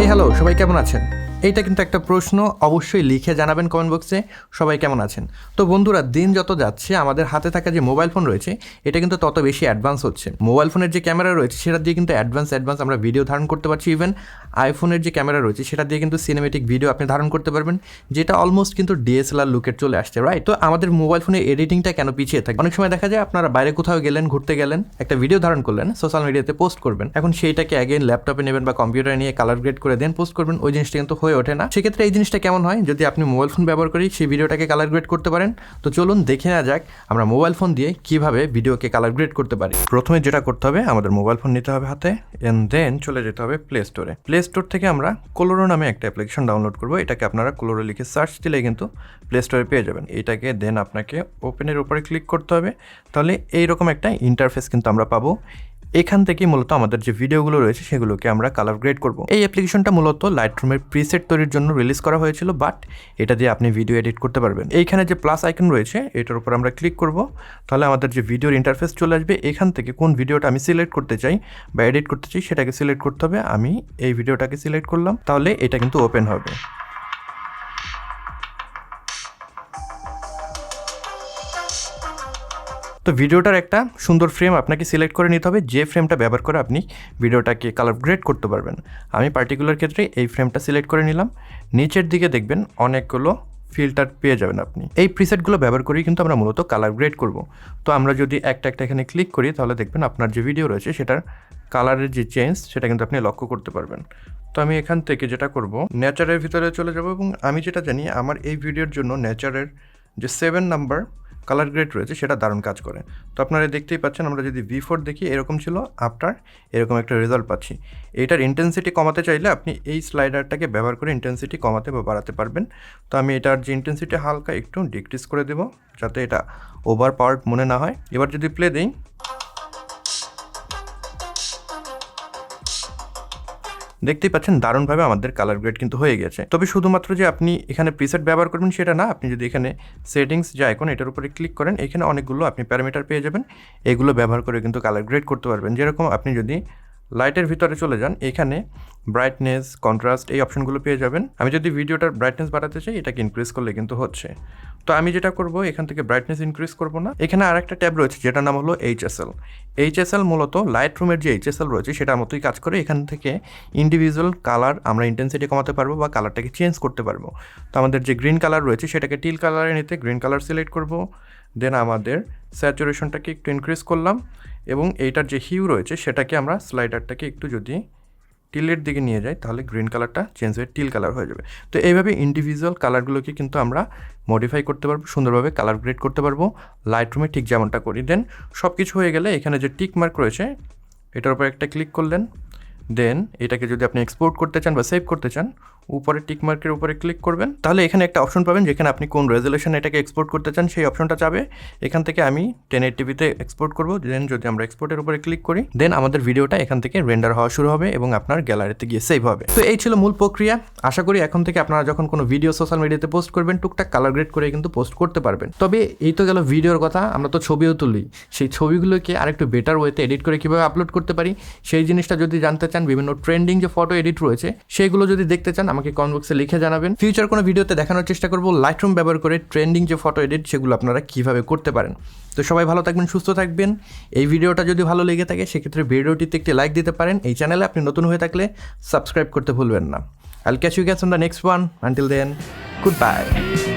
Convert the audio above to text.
Hi hello, সবাই কেমন আছেন? এইটা কিন্তু একটা প্রশ্ন, অবশ্যই লিখে জানাবেন কমেন্ট বক্সে সবাই কেমন আছেন। তো বন্ধুরা, দিন যত যাচ্ছে আমাদের হাতে থাকা যে মোবাইল ফোন রয়েছে এটা কিন্তু তত বেশি অ্যাডভান্স হচ্ছে। মোবাইল ফোনের যে ক্যামেরা রয়েছে সেটা দিয়ে কিন্তু অ্যাডভান্স আমরা ভিডিও ধারণ করতে পারছি। ইভেন আইফোনের যে ক্যামেরা রয়েছে সেটা দিয়ে কিন্তু সিনেমেটিক ভিডিও আপনি ধারণ করতে পারবেন, যেটা অলমোস্ট কিন্তু ডিএসএলআর লুকের চলে আসছে, রাইট? তো আমাদের মোবাইল ফোনের এডিটিংটা কেন পিছিয়ে থাকে? অনেক সময় দেখা যায় আপনারা বাইরে কোথাও গেলেন, ঘুরতে গেলেন, একটা ভিডিও ধারণ করলেন, সোশ্যাল মিডিয়াতে পোস্ট করবেন, এখন সেইটাকে অ্যাগেন ল্যাপটপে নেবেন বা কম্পিউটারে নিয়ে কালার গ্রেড করে দেন পোস্ট করবেন, ওই জিনিসটা কিন্তু হয়ে ওঠে না। সেক্ষেত্রে এই জিনিসটা কেমন হয় যদি আপনি মোবাইল ফোন ব্যবহার করি সেই ভিডিওটাকে কালার গ্রেড করতে পারেন? তো চলুন দেখে নেওয়া যাক আমরা মোবাইল ফোন দিয়ে কিভাবে ভিডিওকে কালার গ্রেড করতে পারি। প্রথমে যেটা করতে হবে, আমাদের মোবাইল ফোন নিতে হবে হাতে, এন্ড দেন চলে যেতে হবে প্লে স্টোরে। প্লে স্টোর থেকে আমরা কোলোরো নামে একটা অ্যাপ্লিকেশন ডাউনলোড করবো। এটাকে আপনারা কোলোরো লিখে সার্চ দিলে কিন্তু প্লে স্টোরে পেয়ে যাবেন। এটাকে দেন আপনাকে ওপেনের উপরে ক্লিক করতে হবে, তাহলে এইরকম একটা ইন্টারফেস কিন্তু আমরা পাবো। এখান থেকে মূলত আমাদের যে ভিডিওগুলো রয়েছে সেগুলোকে আমরা কালার গ্রেড করব। এই অ্যাপ্লিকেশনটা মূলত লাইটরুমের প্রিসেট তৈরির জন্য রিলিজ করা হয়েছিল, বাট এটা দিয়ে আপনি ভিডিও এডিট করতে পারবেন। এইখানে যে প্লাস আইকন রয়েছে এটার উপর আমরা ক্লিক করব, তাহলে আমাদের যে ভিডিওর ইন্টারফেস চলে আসবে। এখান থেকে কোন ভিডিওটা আমি সিলেক্ট করতে চাই বা এডিট করতে চাই সেটাকে সিলেক্ট করতে হবে। আমি এই ভিডিওটাকে সিলেক্ট করলাম, তাহলে এটা কিন্তু ওপেন হবে। তো ভিডিওটার একটা সুন্দর ফ্রেম আপনাকে সিলেক্ট করে নিতে হবে, যে ফ্রেমটা ব্যবহার করে আপনি ভিডিওটাকে কালার গ্রেড করতে পারবেন। আমি পার্টিকুলার ক্ষেত্রে এই ফ্রেমটা সিলেক্ট করে নিলাম। নিচের দিকে দেখবেন অনেকগুলো ফিল্টার পেয়ে যাবেন আপনি। এই প্রিসেটগুলো ব্যবহার করেই কিন্তু আমরা মূলত কালার গ্রেড করব। তো আমরা যদি একটা এখানে ক্লিক করি তাহলে দেখবেন আপনার যে ভিডিও রয়েছে সেটার কালারের যে চেঞ্জ সেটা কিন্তু আপনি লক্ষ্য করতে পারবেন। তো আমি এখান থেকে যেটা করব, নেচারের ভিতরে চলে যাব এবং আমি যেটা জানি আমার এই ভিডিওর জন্য নেচারের যে 7 নাম্বার কালার গ্রেড রয়েছে সেটা দারুণ কাজ করে। তো আপনারা দেখতেই পাচ্ছেন, আমরা যদি V4 দেখি এরকম ছিল, আফটার এরকম একটা রেজাল্ট পাচ্ছি। এটার ইন্টেন্সিটি কমাতে চাইলে আপনি এই স্লাইডারটাকে ব্যবহার করে ইন্টেন্সিটি কমাতে বা বাড়াতে পারবেন। তো আমি এটার যে ইন্টেন্সিটি হালকা একটু ডিক্রিজ করে দেবো যাতে এটা ওভার পাওয়ার মনে না হয়। এবার যদি প্লে দিই, দেখতেই পাচ্ছেন দারুণভাবে আমাদের কালার গ্রেড কিন্তু হয়ে গেছে। তবে শুধুমাত্র যে আপনি এখানে প্রিসেট ব্যবহার করবেন সেটা না, আপনি যদি এখানে সেটিংস যে আইকন এটার উপরে ক্লিক করেন, এখানে অনেকগুলো আপনি প্যারামিটার পেয়ে যাবেন। এগুলো ব্যবহার করে কিন্তু কালার গ্রেড করতে পারবেন। যেরকম আপনি যদি লাইটের ভিতরে চলে যান, এখানে ব্রাইটনেস, কন্ট্রাস্ট এই অপশনগুলো পেয়ে যাবেন। আমি যদি ভিডিওটার ব্রাইটনেস বাড়াতে চাই এটাকে ইনক্রিজ করলে কিন্তু হচ্ছে। তো আমি যেটা করব, এখান থেকে ব্রাইটনেস ইনক্রিজ করব না। এখানে আর একটা ট্যাব রয়েছে যেটার নাম হলো এইচএসএল মূলত লাইট রুমের যে এইচএসএল রয়েছে সেটার মতোই কাজ করে। এখান থেকে ইন্ডিভিজুয়াল কালার আমরা ইন্টেন্সিটি কমাতে পারবো বা কালারটাকে চেঞ্জ করতে পারবো। তো আমাদের যে গ্রিন কালার রয়েছে সেটাকে টিল কালারে নিতে গ্রিন কালার সিলেক্ট করব, দেন আমাদের স্যাচুরেশনটাকে একটু ইনক্রিজ করলাম এবং এইটার যে হিউ রয়েছে সেটাকে আমরা স্লাইডারটাকে একটু যদি টিলের দিকে নিয়ে যাই তাহলে গ্রিন কালারটা চেঞ্জ হয়ে টিল কালার হয়ে যাবে। তো এইভাবে ইন্ডিভিজুয়াল কালারগুলোকে কিন্তু আমরা মডিফাই করতে পারবো, সুন্দরভাবে কালার গ্রেড করতে পারবো লাইট রুমে ঠিক যেমনটা করি। দেন সব কিছু হয়ে গেলে এখানে যে টিক মার্ক রয়েছে এটার উপর একটা ক্লিক করলেন, দেন এটাকে যদি আপনি এক্সপোর্ট করতে চান বা সেভ করতে চান উপরে টিক মার্কের উপরে ক্লিক করবেন, তাহলে এখানে একটা অপশন পাবেন যেখানে আপনি কোন রেজলিউশনে এটাকে এক্সপোর্ট করতে চান সেই অপশনটা চাবে। এখান থেকে আমি 1080p-তে এক্সপোর্ট করব। দেন যদি আমরা এক্সপোর্টের উপরে ক্লিক করি, দেন আমাদের ভিডিওটা এখান থেকে রেন্ডার হওয়া শুরু হবে এবং আপনার গ্যালারিতে গিয়ে সেভ হবে। তো এই ছিল মূল প্রক্রিয়া। আশা করি এখন থেকে আপনারা যখন কোনো ভিডিও সোশ্যাল মিডিয়াতে পোস্ট করবেন টুকটাক কালার গ্রেড করে কিন্তু পোস্ট করতে পারবেন। তবে এই তো গেল ভিডিওর কথা, আমরা তো ছবিও তুলি, সেই ছবিগুলোকে আরেকটু বেটার ওয়েতে এডিট করে কীভাবে আপলোড করতে পারি সেই জিনিসটা যদি জানতে চান, বিভিন্ন ট্রেন্ডিং যে ফটো এডিট রয়েছে সেইগুলো যদি দেখতে চান আমাকে কমেন্ট বক্সে লিখে জানাবেন। ফিউচার কোনো ভিডিওতে দেখানোর চেষ্টা করব লাইটরুম ব্যবহার করে ট্রেন্ডিং যে ফটো এডিট সেগুলো আপনারা কীভাবে করতে পারেন। তো সবাই ভালো থাকবেন, সুস্থ থাকবেন। এই ভিডিওটা যদি ভালো লেগে থাকে সেক্ষেত্রে ভিডিওটিতে একটি লাইক দিতে পারেন। এই চ্যানেলে আপনি নতুন হয়ে থাকলে সাবস্ক্রাইব করতে ভুলবেন না। I'll catch you guys on the next one. Until then, goodbye.